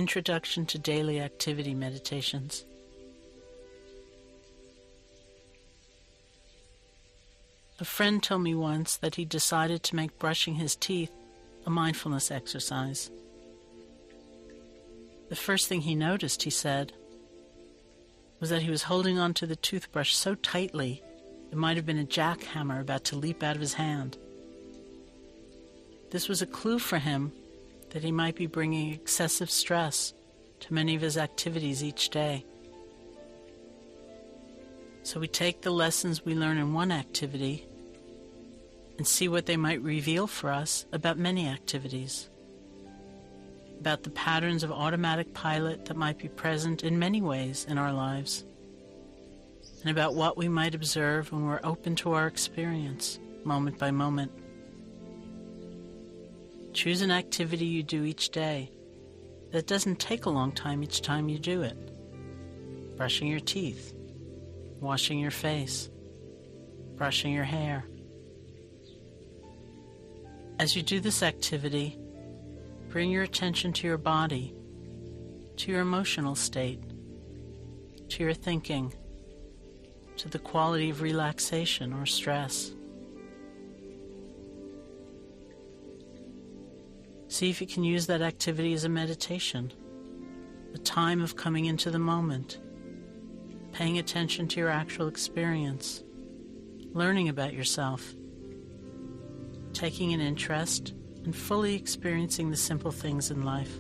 Introduction to Daily Activity Meditations. A friend told me once that he decided to make brushing his teeth a mindfulness exercise. The first thing he noticed, he said, was that he was holding onto the toothbrush so tightly it might have been a jackhammer about to leap out of his hand. This was a clue for him that he might be bringing excessive stress to many of his activities each day. So we take the lessons we learn in one activity and see what they might reveal for us about many activities, about the patterns of automatic pilot that might be present in many ways in our lives, and about what we might observe when we're open to our experience, moment by moment. Choose an activity you do each day that doesn't take a long time each time you do it. Brushing your teeth, washing your face, brushing your hair. As you do this activity, bring your attention to your body, to your emotional state, to your thinking, to the quality of relaxation or stress. See if you can use that activity as a meditation, a time of coming into the moment, paying attention to your actual experience, learning about yourself, taking an interest and fully experiencing the simple things in life.